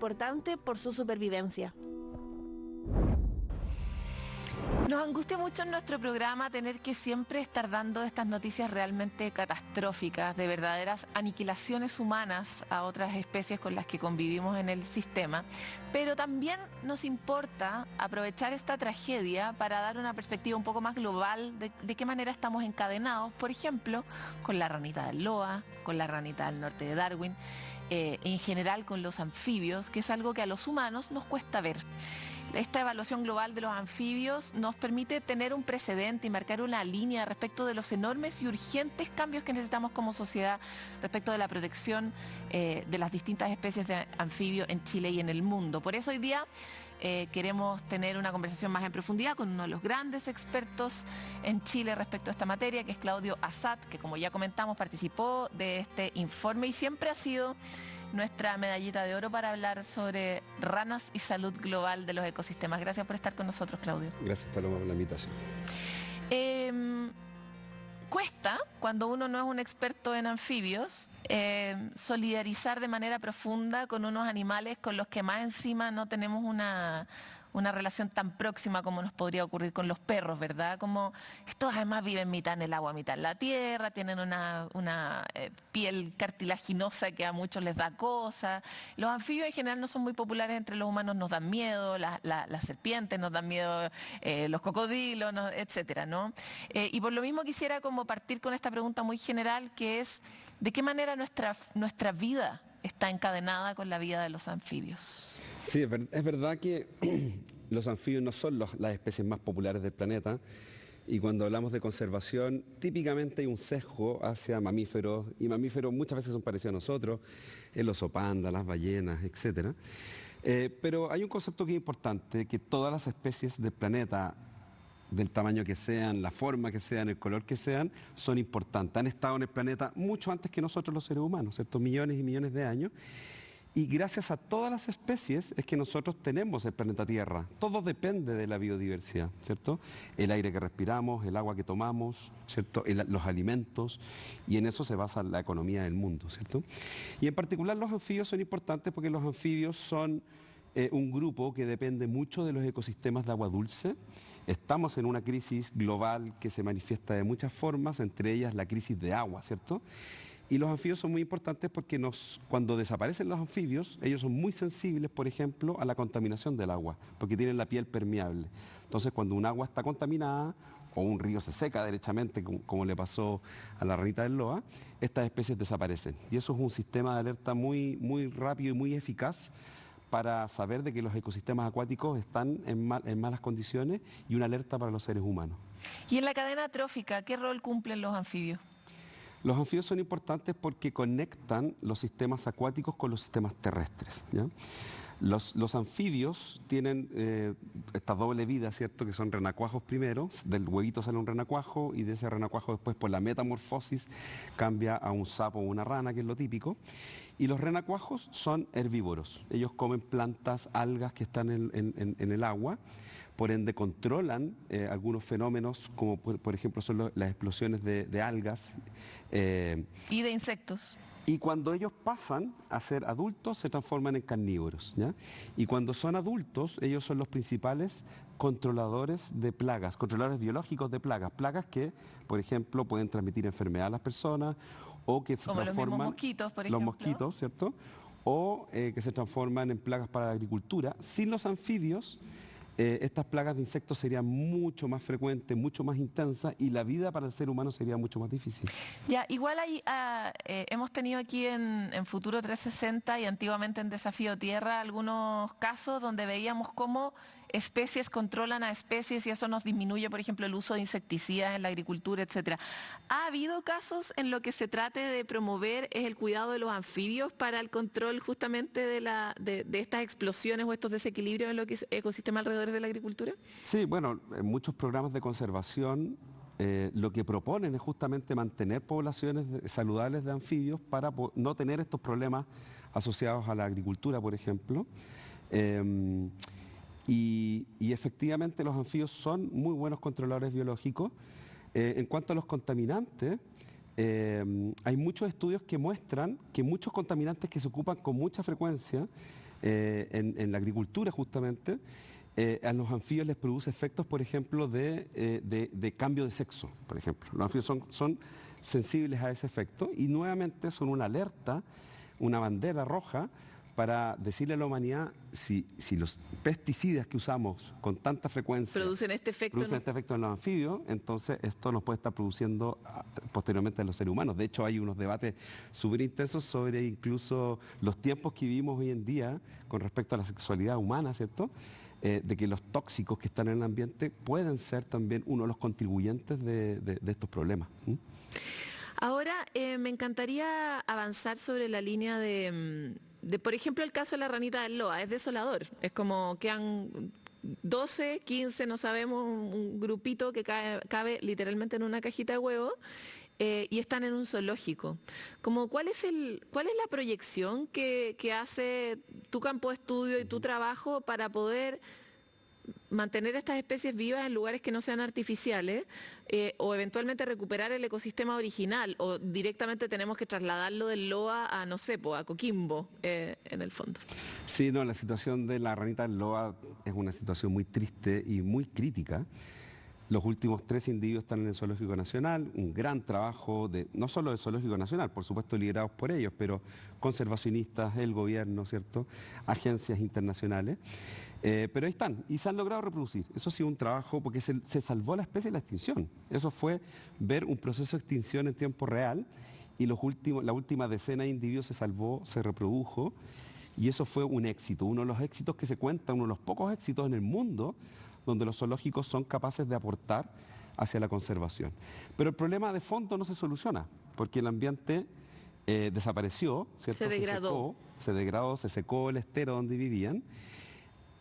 importante por su supervivencia. Nos angustia mucho en nuestro programa tener que siempre estar dando estas noticias realmente catastróficas, de verdaderas aniquilaciones humanas a otras especies con las que convivimos en el sistema, pero también nos importa aprovechar esta tragedia para dar una perspectiva un poco más global de qué manera estamos encadenados, por ejemplo, con la ranita del Loa, con la ranita del norte de Darwin, en general con los anfibios, que es algo que a los humanos nos cuesta ver. Esta evaluación global de los anfibios nos permite tener un precedente y marcar una línea respecto de los enormes y urgentes cambios que necesitamos como sociedad respecto de la protección de las distintas especies de anfibios en Chile y en el mundo. Por eso hoy día queremos tener una conversación más en profundidad con uno de los grandes expertos en Chile respecto a esta materia, que es Claudio Assad, que como ya comentamos participó de este informe y siempre ha sido nuestra medallita de oro para hablar sobre ranas y salud global de los ecosistemas. Gracias por estar con nosotros, Claudio. Gracias, Paloma, por la invitación. Cuesta, cuando uno no es un experto en anfibios, solidarizar de manera profunda con unos animales con los que más encima no tenemos una relación tan próxima como nos podría ocurrir con los perros, ¿verdad? Como estos además viven mitad en el agua, mitad en la tierra, tienen una piel cartilaginosa que a muchos les da cosa. Los anfibios en general no son muy populares entre los humanos, nos dan miedo, las serpientes nos dan miedo, los cocodrilos, etcétera, ¿no? Y por lo mismo quisiera como partir con esta pregunta muy general, que es, ¿de qué manera nuestra vida está encadenada con la vida de los anfibios? Sí, es verdad que los anfibios no son las especies más populares del planeta, y cuando hablamos de conservación, típicamente hay un sesgo hacia mamíferos, y mamíferos muchas veces son parecidos a nosotros, el oso panda, las ballenas, etc. Pero hay un concepto que es importante, que todas las especies del planeta, del tamaño que sean, la forma que sean, el color que sean, son importantes. Han estado en el planeta mucho antes que nosotros los seres humanos, ¿cierto? Millones y millones de años. Y gracias a todas las especies es que nosotros tenemos el planeta Tierra. Todo depende de la biodiversidad, ¿cierto? El aire que respiramos, el agua que tomamos, ¿cierto? Los alimentos, y en eso se basa la economía del mundo, ¿cierto? Y en particular los anfibios son importantes porque los anfibios son un grupo que depende mucho de los ecosistemas de agua dulce. Estamos en una crisis global que se manifiesta de muchas formas, entre ellas la crisis de agua, ¿cierto? Y los anfibios son muy importantes porque cuando desaparecen los anfibios, ellos son muy sensibles, por ejemplo, a la contaminación del agua, porque tienen la piel permeable. Entonces, cuando un agua está contaminada, o un río se seca derechamente, como le pasó a la ranita del Loa, estas especies desaparecen. Y eso es un sistema de alerta muy, muy rápido y muy eficaz para saber de que los ecosistemas acuáticos están en malas condiciones, y una alerta para los seres humanos. Y en la cadena trófica, ¿qué rol cumplen los anfibios? Los anfibios son importantes porque conectan los sistemas acuáticos con los sistemas terrestres, ¿ya? Los anfibios tienen esta doble vida, ¿cierto? Que son renacuajos primero, del huevito sale un renacuajo, y de ese renacuajo después por la metamorfosis cambia a un sapo o una rana, que es lo típico. Y los renacuajos son herbívoros, ellos comen plantas, algas que están en el agua. Por ende controlan algunos fenómenos como por ejemplo son las explosiones de algas. Y de insectos. Y cuando ellos pasan a ser adultos se transforman en carnívoros, ¿ya? Y cuando son adultos ellos son los principales controladores de plagas, controladores biológicos de plagas. Plagas que, por ejemplo, pueden transmitir enfermedad a las personas, o que se como transforman... los mismos mosquitos, por ejemplo. Los mosquitos, ¿cierto? O que se transforman en plagas para la agricultura. Sin los anfibios, estas plagas de insectos serían mucho más frecuentes, mucho más intensas, y la vida para el ser humano sería mucho más difícil. Ya, igual hemos tenido aquí en Futuro 360 y antiguamente en Desafío Tierra algunos casos donde veíamos cómo especies controlan a especies y eso nos disminuye, por ejemplo, el uso de insecticidas en la agricultura, etcétera. ¿Ha habido casos en lo que se trate de promover el cuidado de los anfibios para el control justamente de estas explosiones o estos desequilibrios en lo que es ecosistema alrededor de la agricultura? Sí, bueno, en muchos programas de conservación lo que proponen es justamente mantener poblaciones saludables de anfibios para no tener estos problemas asociados a la agricultura, por ejemplo. Y efectivamente los anfibios son muy buenos controladores biológicos. En cuanto a los contaminantes, hay muchos estudios que muestran que muchos contaminantes que se ocupan con mucha frecuencia en la agricultura justamente, a los anfibios les produce efectos, por ejemplo, de cambio de sexo, por ejemplo. Los anfibios son sensibles a ese efecto y nuevamente son una alerta, una bandera roja para decirle a la humanidad si los pesticidas que usamos con tanta frecuencia producen este efecto en los anfibios, entonces esto nos puede estar produciendo posteriormente en los seres humanos. De hecho, hay unos debates súper intensos sobre incluso los tiempos que vivimos hoy en día con respecto a la sexualidad humana, ¿cierto? De que los tóxicos que están en el ambiente pueden ser también uno de los contribuyentes de estos problemas. Ahora, me encantaría avanzar sobre la línea por ejemplo, el caso de la ranita del Loa. Es desolador. Es como que han 12, 15, no sabemos, un grupito que cabe literalmente en una cajita de huevo. Y están en un zoológico. ¿Cuál es la proyección que hace tu campo de estudio y tu trabajo para poder mantener estas especies vivas en lugares que no sean artificiales o eventualmente recuperar el ecosistema original, o directamente tenemos que trasladarlo del Loa a, no sé, a Coquimbo en el fondo? Sí, no, la situación de la ranita del Loa es una situación muy triste y muy crítica. Los últimos 3 individuos están en el Zoológico Nacional, un gran trabajo, no solo del Zoológico Nacional, por supuesto liderados por ellos, pero conservacionistas, el gobierno, ¿cierto?, agencias internacionales. Pero ahí están, y se han logrado reproducir. Eso ha sido un trabajo porque se salvó la especie de la extinción. Eso fue ver un proceso de extinción en tiempo real, y la última decena de individuos se salvó, se reprodujo, y eso fue un éxito, uno de los éxitos que se cuenta, uno de los pocos éxitos en el mundo donde los zoológicos son capaces de aportar hacia la conservación. Pero el problema de fondo no se soluciona, porque el ambiente desapareció, ¿cierto? Se degradó, se secó el estero donde vivían,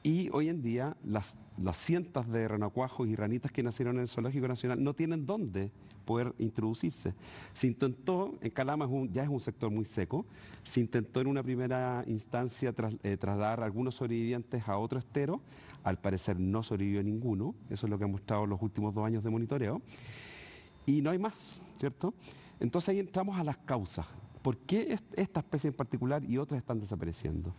y hoy en día las cientos de renacuajos y ranitas que nacieron en el Zoológico Nacional no tienen dónde poder introducirse. Se intentó, en Calama ya es un sector muy seco, se intentó en una primera instancia trasladar a algunos sobrevivientes a otro estero. Al parecer no sobrevivió ninguno, eso es lo que han mostrado los últimos 2 años de monitoreo, y no hay más, ¿cierto? Entonces ahí entramos a las causas. ¿Por qué esta especie en particular y otras están desapareciendo?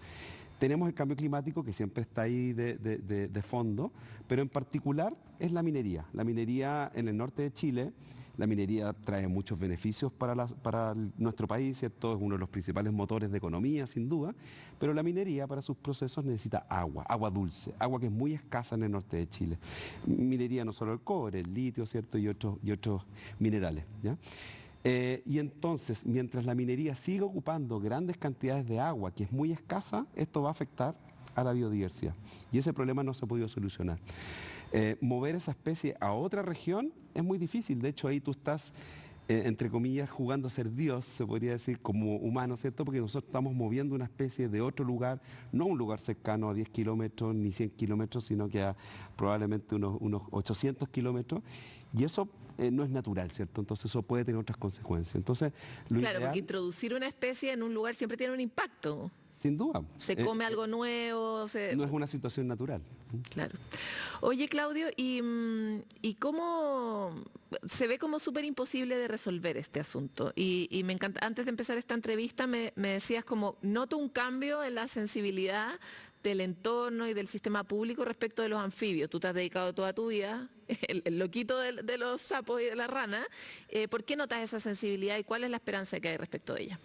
Tenemos el cambio climático, que siempre está ahí de fondo, pero en particular es la minería. La minería en el norte de Chile, la minería trae muchos beneficios para nuestro país, ¿cierto? Es uno de los principales motores de economía, sin duda, pero la minería para sus procesos necesita agua dulce, agua que es muy escasa en el norte de Chile. Minería no solo el cobre, el litio, ¿cierto? Y otros minerales, ¿ya? Y entonces, mientras la minería siga ocupando grandes cantidades de agua, que es muy escasa, esto va a afectar a la biodiversidad. Y ese problema no se ha podido solucionar. Mover esa especie a otra región es muy difícil. De hecho, ahí tú estás, entre comillas, jugando a ser Dios, se podría decir, como humano, ¿cierto? Porque nosotros estamos moviendo una especie de otro lugar, no un lugar cercano a 10 kilómetros ni 100 kilómetros, sino que a probablemente unos 800 kilómetros. Y eso no es natural, ¿cierto? Entonces eso puede tener otras consecuencias. Entonces, claro, porque introducir una especie en un lugar siempre tiene un impacto. Sin duda. Se come algo nuevo. No es una situación natural. Claro. Oye, Claudio, ¿y cómo se ve como súper imposible de resolver este asunto? Y me encanta, antes de empezar esta entrevista me decías como, noto un cambio en la sensibilidad del entorno y del sistema público respecto de los anfibios. Tú te has dedicado toda tu vida, el loquito de los sapos y de la rana. ¿Por qué notas esa sensibilidad y cuál es la esperanza que hay respecto de ella?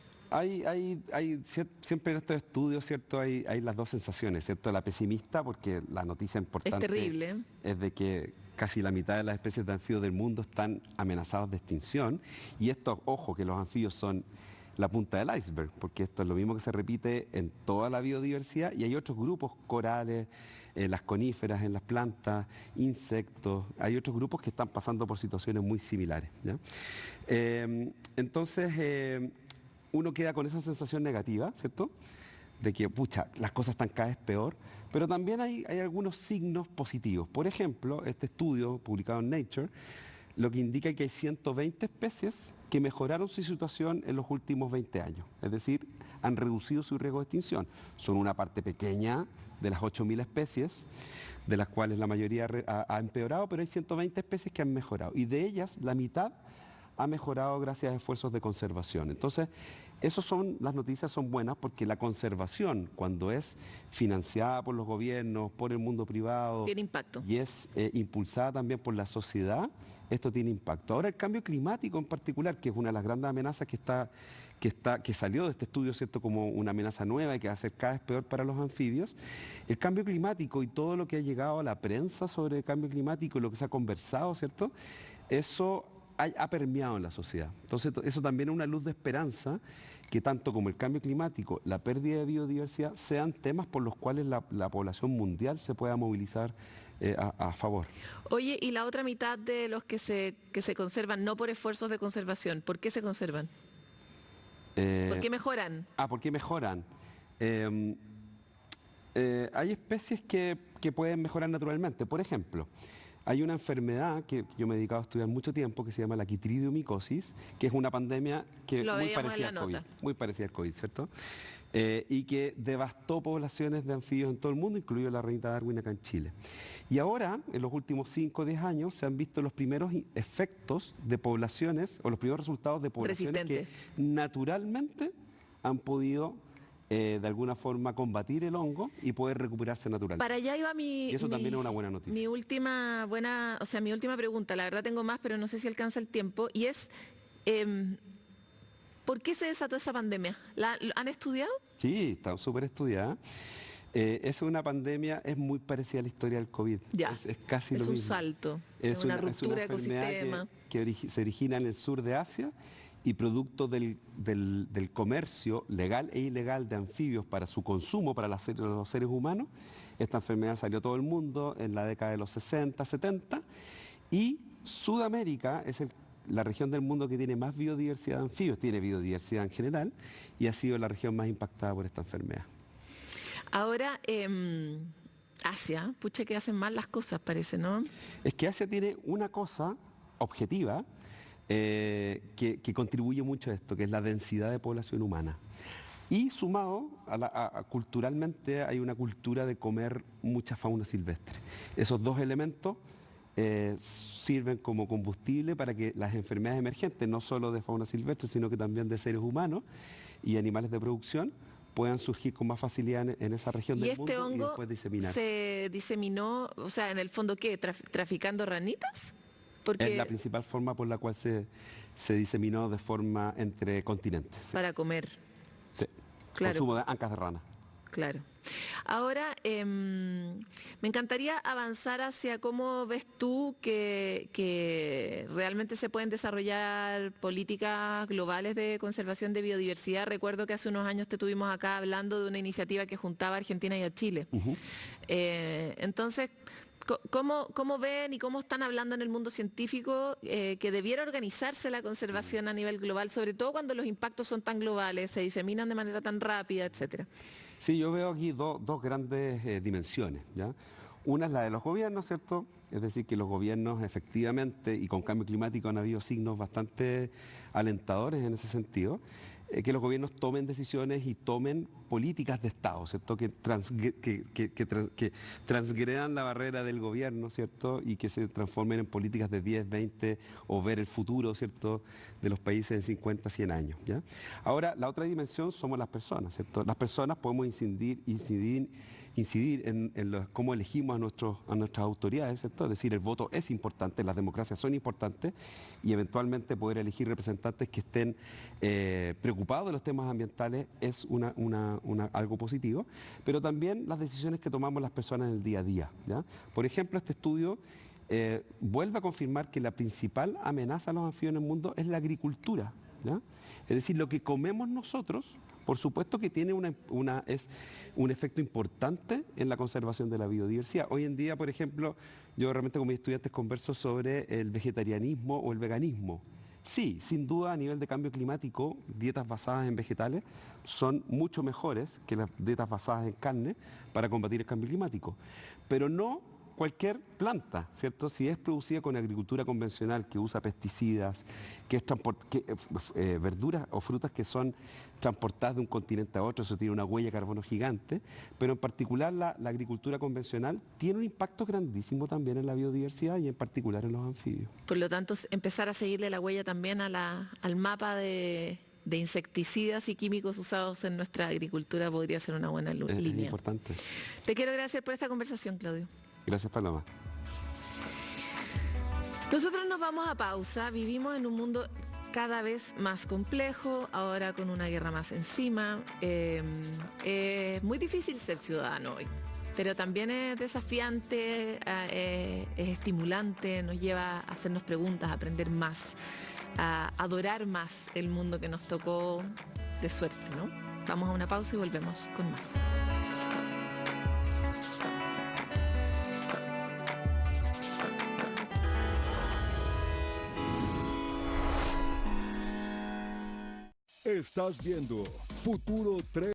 Siempre en estos estudios, ¿cierto? Hay las dos sensaciones, ¿cierto? La pesimista, porque la noticia importante es terrible, es de que casi la mitad de las especies de anfibios del mundo están amenazadas de extinción. Y esto, ojo, que los anfibios son la punta del iceberg, porque esto es lo mismo que se repite en toda la biodiversidad, y hay otros grupos, corales, las coníferas en las plantas, insectos, hay otros grupos que están pasando por situaciones muy similares, ¿ya? Entonces, uno queda con esa sensación negativa, ¿cierto?, de que, pucha, las cosas están cada vez peor, pero también hay algunos signos positivos. Por ejemplo, este estudio publicado en Nature, lo que indica que hay 120 especies que mejoraron su situación en los últimos 20 años, es decir, han reducido su riesgo de extinción. Son una parte pequeña de las 8.000 especies, de las cuales la mayoría ha empeorado, pero hay 120 especies que han mejorado, y de ellas la mitad ha mejorado gracias a esfuerzos de conservación. Entonces, Las noticias son buenas porque la conservación, cuando es financiada por los gobiernos, por el mundo privado Tiene impacto. y es impulsada también por la sociedad, esto tiene impacto. Ahora el cambio climático en particular, que es una de las grandes amenazas que salió de este estudio, ¿cierto?, como una amenaza nueva y que va a ser cada vez peor para los anfibios. El cambio climático y todo lo que ha llegado a la prensa sobre el cambio climático y lo que se ha conversado, ¿cierto?, eso ha permeado en la sociedad. Entonces eso también es una luz de esperanza, que tanto como el cambio climático, la pérdida de biodiversidad, sean temas por los cuales la población mundial se pueda movilizar a favor. Oye, y la otra mitad de los que se conservan, no por esfuerzos de conservación, ¿por qué se conservan? ¿Por qué mejoran? ¿Por qué mejoran? Hay especies que pueden mejorar naturalmente. Por ejemplo, hay una enfermedad que yo me he dedicado a estudiar mucho tiempo que se llama la quitridiomicosis, que es una pandemia que Lo muy veíamos parecida en al la COVID, nota. muy parecida al COVID, ¿cierto? Y que devastó poblaciones de anfibios en todo el mundo, incluido la reinita Darwin acá en Chile. Y ahora, en los últimos 5 o 10 años, se han visto los primeros efectos de poblaciones, o los primeros resultados de poblaciones que Resistente. naturalmente han podido de alguna forma combatir el hongo y poder recuperarse naturalmente. Para allá iba Y eso también es una buena noticia. mi última pregunta, la verdad tengo más, pero no sé si alcanza el tiempo, y es, ¿por qué se desató esa pandemia? ¿Han estudiado? Sí, está súper estudiada. Es una pandemia, es muy parecida a la historia del COVID. Ya, Es casi es lo un mismo. salto, es una ruptura de enfermedad ecosistema. se origina en el sur de Asia y producto del comercio legal e ilegal de anfibios para su consumo, para los seres humanos. Esta enfermedad salió a todo el mundo en la década de los 60, 70, y Sudamérica es la región del mundo que tiene más biodiversidad de anfibios, tiene biodiversidad en general, y ha sido la región más impactada por esta enfermedad. Ahora, Asia, pucha que hacen mal las cosas, parece, ¿no? Es que Asia tiene una cosa objetiva que contribuye mucho a esto, que es la densidad de población humana. Y sumado culturalmente hay una cultura de comer mucha fauna silvestre. Esos dos elementos sirven como combustible para que las enfermedades emergentes, no solo de fauna silvestre, sino que también de seres humanos y animales de producción, puedan surgir con más facilidad en esa región Y del este mundo y hongo después diseminar. se diseminó, o sea, en el fondo, ¿qué? ¿Traficando ranitas? Es la principal forma por la cual se diseminó de forma entre continentes. Sí. Para comer, Sí. Claro. Consumo de ancas de rana. claro. Ahora, me encantaría avanzar hacia cómo ves tú que realmente se pueden desarrollar políticas globales de conservación de biodiversidad. Recuerdo que hace unos años te tuvimos acá hablando de una iniciativa que juntaba a Argentina y a Chile. Entonces, ¿cómo ven y cómo están hablando en el mundo científico que debiera organizarse la conservación a nivel global, sobre todo cuando los impactos son tan globales, se diseminan de manera tan rápida, etcétera? Sí, yo veo aquí dos grandes dimensiones, ¿ya? Una es la de los gobiernos, ¿cierto? Es decir, que los gobiernos efectivamente, y con cambio climático han habido signos bastante alentadores en ese sentido, que los gobiernos tomen decisiones y tomen políticas de Estado, ¿cierto? Que transgredan la barrera del gobierno, ¿cierto? Y que se transformen en políticas de 10, 20 o ver el futuro, ¿cierto?, de los países en 50, 100 años, ¿ya? Ahora, la otra dimensión somos las personas, ¿cierto? Las personas podemos incidir en cómo elegimos a nuestras autoridades, ¿cierto? Es decir, el voto es importante, las democracias son importantes y eventualmente poder elegir representantes que estén preocupados de los temas ambientales es algo positivo, pero también las decisiones que tomamos las personas en el día a día, ¿ya? Por ejemplo, este estudio vuelve a confirmar que la principal amenaza a los anfibios en el mundo es la agricultura, ¿ya? Es decir, lo que comemos nosotros, por supuesto que tiene es un efecto importante en la conservación de la biodiversidad. Hoy en día, por ejemplo, yo realmente con mis estudiantes converso sobre el vegetarianismo o el veganismo. Sí, sin duda a nivel de cambio climático, dietas basadas en vegetales son mucho mejores que las dietas basadas en carne para combatir el cambio climático. Pero no cualquier planta, ¿cierto? Si es producida con agricultura convencional que usa pesticidas, verduras o frutas que son transportadas de un continente a otro, eso tiene una huella de carbono gigante, pero en particular la agricultura convencional tiene un impacto grandísimo también en la biodiversidad y en particular en los anfibios. Por lo tanto, empezar a seguirle la huella también al mapa de de insecticidas y químicos usados en nuestra agricultura podría ser una buena Es línea. importante. Te quiero agradecer por esta conversación, Claudio. Gracias, Paloma. Nosotros nos vamos a pausa, vivimos en un mundo cada vez más complejo, ahora con una guerra más encima. Es muy difícil ser ciudadano hoy, pero también es desafiante, es estimulante, nos lleva a hacernos preguntas, a aprender más, a adorar más el mundo que nos tocó de suerte, ¿no? Vamos a una pausa y volvemos con más. Estás viendo Futuro 3.